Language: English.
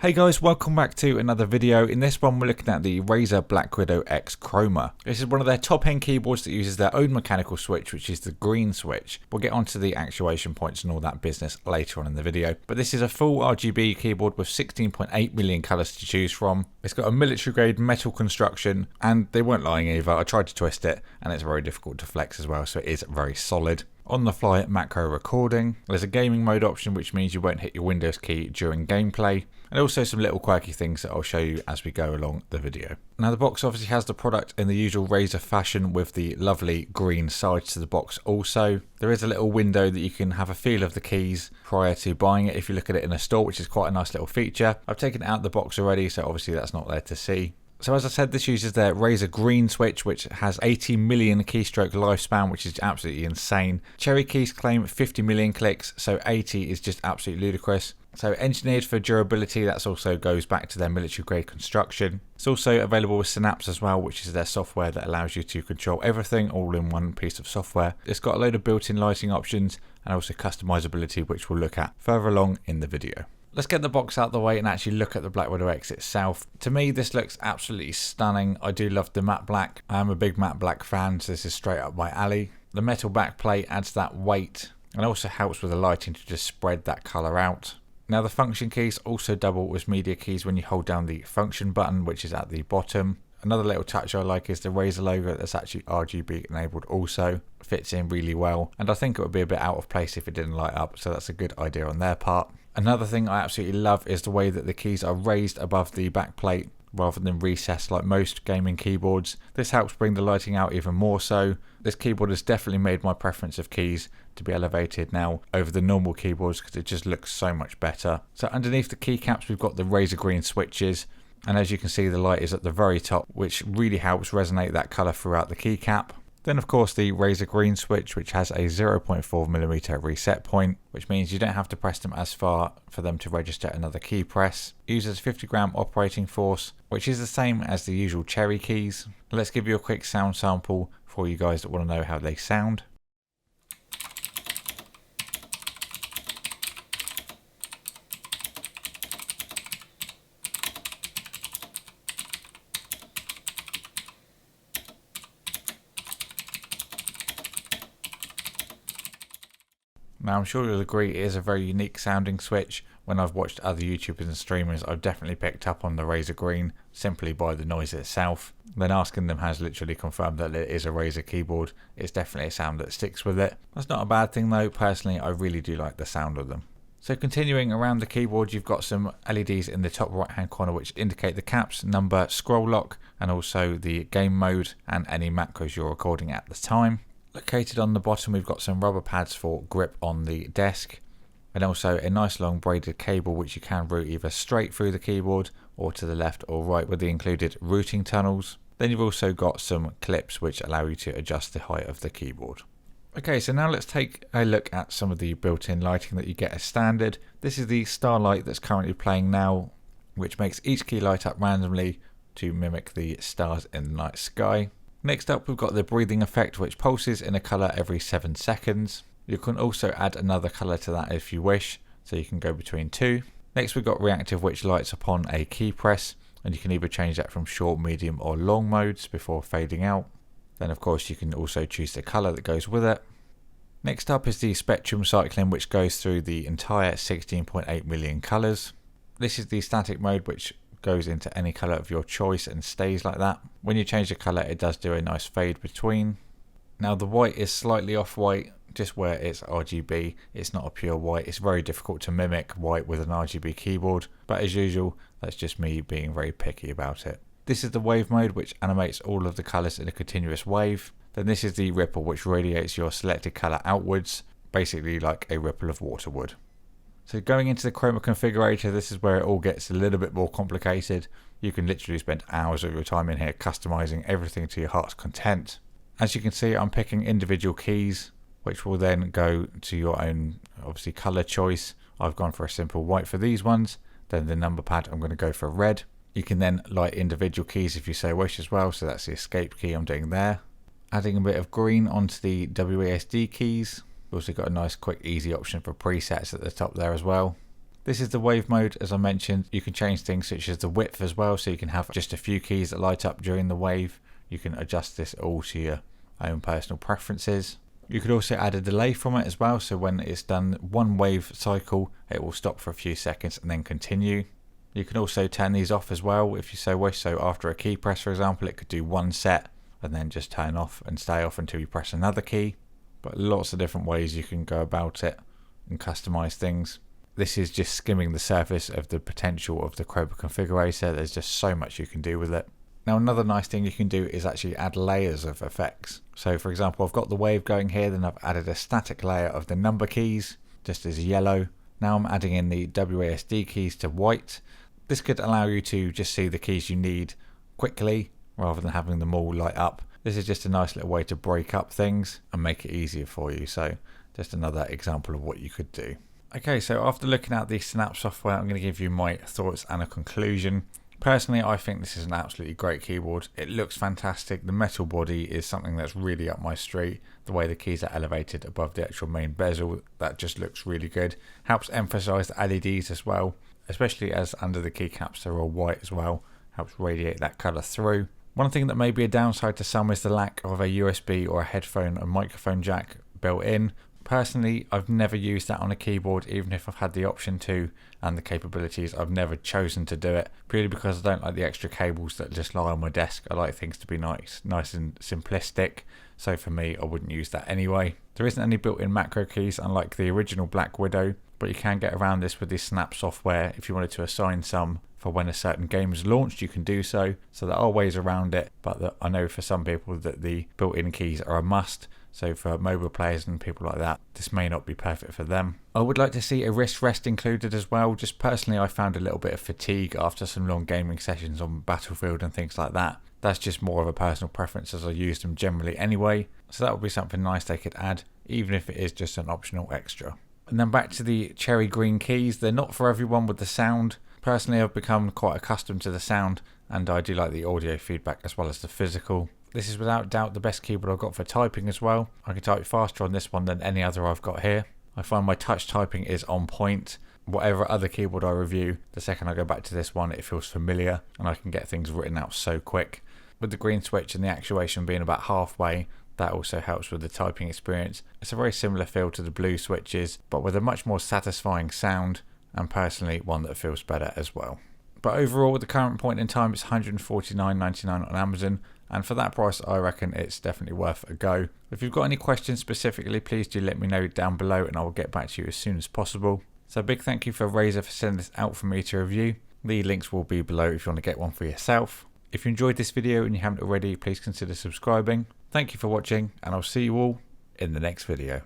Hey guys, welcome back to another video. In this one we're looking at the Razer Blackwidow X Chroma. This is one of their top end keyboards that uses their own mechanical switch, which is the green switch. We'll get onto the actuation points and all that business later on in the video. But this is a full RGB keyboard with 16.8 million colours to choose from. It's got a military grade metal construction and they weren't lying either. I tried to twist it and it's very difficult to flex as well, so it is very solid. On the fly macro recording. There's a gaming mode option, which means you won't hit your Windows key during gameplay, and also some little quirky things that I'll show you as we go along the video. Now the box obviously has the product in the usual Razer fashion with the lovely green sides to the box also. There is a little window that you can have a feel of the keys prior to buying it if you look at it in a store, which is quite a nice little feature. I've taken it out the box already, so obviously that's not there to see. So as I said, this uses their Razer green switch, which has 80 million keystroke lifespan, which is absolutely insane. Cherry keys claim 50 million clicks, so 80 is just absolutely ludicrous. So engineered for durability, that also goes back to their military grade construction. It's also available with Synapse as well, which is their software that allows you to control everything all in one piece of software. It's got a load of built-in lighting options and also customizability, which we'll look at further along in the video. Let's get the box out of the way and actually look at the Blackwidow X itself. To me, this looks absolutely stunning. I do love the matte black. I'm a big matte black fan, so this is straight up my alley. The metal back plate adds that weight and also helps with the lighting to just spread that colour out. Now the function keys also double as media keys when you hold down the function button, which is at the bottom. Another little touch I like is the Razer logo that's actually RGB enabled also. Fits in really well, and I think it would be a bit out of place if it didn't light up, so that's a good idea on their part. Another thing I absolutely love is the way that the keys are raised above the back plate rather than recessed like most gaming keyboards. This helps bring the lighting out even more so. This keyboard has definitely made my preference of keys to be elevated now over the normal keyboards because it just looks so much better. So underneath the keycaps we've got the Razer green switches, and as you can see the light is at the very top, which really helps resonate that colour throughout the keycap. Then of course the Razer green switch, which has a 0.4mm reset point, which means you don't have to press them as far for them to register another key press. It uses 50g operating force, which is the same as the usual cherry keys. Let's give you a quick sound sample for you guys that want to know how they sound. Now I'm sure you'll agree it is a very unique sounding switch. When I've watched other YouTubers and streamers, I've definitely picked up on the Razer green simply by the noise itself. Then asking them has literally confirmed that it is a Razer keyboard. It's definitely a sound that sticks with it. That's not a bad thing though. Personally, I really do like the sound of them. So continuing around the keyboard, you've got some LEDs in the top right hand corner which indicate the caps, number, scroll lock, and also the game mode and any macros you're recording at the time. Located on the bottom we've got some rubber pads for grip on the desk, and also a nice long braided cable which you can route either straight through the keyboard or to the left or right with the included routing tunnels. Then you've also got some clips which allow you to adjust the height of the keyboard. Okay, so now let's take a look at some of the built-in lighting that you get as standard. This is the starlight that's currently playing now, which makes each key light up randomly to mimic the stars in the night sky. Next up we've got the breathing effect, which pulses in a colour every 7 seconds. You can also add another colour to that if you wish, so you can go between two. Next we've got reactive, which lights upon a key press, and you can either change that from short, medium or long modes before fading out. Then of course you can also choose the colour that goes with it. Next up is the spectrum cycling, which goes through the entire 16.8 million colours. This is the static mode, which goes into any colour of your choice and stays like that. When you change the colour it does do a nice fade between. Now the white is slightly off white, just where it's RGB, it's not a pure white. It's very difficult to mimic white with an RGB keyboard, but as usual that's just me being very picky about it. This is the wave mode, which animates all of the colours in a continuous wave. Then this is the ripple, which radiates your selected colour outwards, basically like a ripple of water would. So going into the Chroma configurator, this is where it all gets a little bit more complicated. You can literally spend hours of your time in here customizing everything to your heart's content. As you can see, I'm picking individual keys, which will then go to your own, obviously, color choice. I've gone for a simple white for these ones. Then the number pad, I'm going to go for red. You can then light individual keys if you so wish as well. So that's the escape key I'm doing there. Adding a bit of green onto the WASD keys. We've also got a nice quick easy option for presets at the top there as well. This is the wave mode. As I mentioned, you can change things such as the width as well, so you can have just a few keys that light up during the wave. You can adjust this all to your own personal preferences. You could also add a delay from it as well, so when it's done one wave cycle, it will stop for a few seconds and then continue. You can also turn these off as well if you so wish, so after a key press, for example, it could do one set and then just turn off and stay off until you press another key. But lots of different ways you can go about it and customize things. This is just skimming the surface of the potential of the Chroma configurator. There's just so much you can do with it. Now another nice thing you can do is actually add layers of effects. So for example, I've got the wave going here, then I've added a static layer of the number keys, just as yellow. Now I'm adding in the WASD keys to white. This could allow you to just see the keys you need quickly, rather than having them all light up. This is just a nice little way to break up things and make it easier for you. So just another example of what you could do. Okay, so after looking at the Snap software, I'm going to give you my thoughts and a conclusion. Personally, I think this is an absolutely great keyboard. It looks fantastic. The metal body is something that's really up my street. The way the keys are elevated above the actual main bezel, that just looks really good. Helps emphasize the LEDs as well, especially as under the keycaps they're all white as well. Helps radiate that color through. One thing that may be a downside to some is the lack of a USB or a headphone or microphone jack built in. Personally, I've never used that on a keyboard, even if I've had the option to and the capabilities. I've never chosen to do it, purely because I don't like the extra cables that just lie on my desk. I like things to be nice and simplistic, so for me I wouldn't use that anyway. There isn't any built-in macro keys unlike the original Blackwidow, but you can get around this with the Snap software. If you wanted to assign some for when a certain game is launched, you can do so. So there are ways around it, but I know for some people that the built-in keys are a must. So for mobile players and people like that, this may not be perfect for them. I would like to see a wrist rest included as well. Just personally, I found a little bit of fatigue after some long gaming sessions on Battlefield and things like that. That's just more of a personal preference, as I use them generally anyway. So that would be something nice they could add, even if it is just an optional extra. And then back to the cherry green keys. They're not for everyone with the sound. Personally, I've become quite accustomed to the sound, and I do like the audio feedback as well as the physical. This is without doubt the best keyboard I've got for typing as well. I can type faster on this one than any other I've got here. I find my touch typing is on point. Whatever other keyboard I review, the second I go back to this one, it feels familiar and I can get things written out so quick. With the green switch and the actuation being about halfway, that also helps with the typing experience. It's a very similar feel to the blue switches, but with a much more satisfying sound, and personally one that feels better as well. But overall, at the current point in time, it's $149.99 on Amazon, and for that price I reckon it's definitely worth a go. If you've got any questions specifically, please do let me know down below and I will get back to you as soon as possible. So a big thank you for Razer for sending this out for me to review. The links will be below if you want to get one for yourself. If you enjoyed this video and you haven't already, please consider subscribing. Thank you for watching, and I'll see you all in the next video.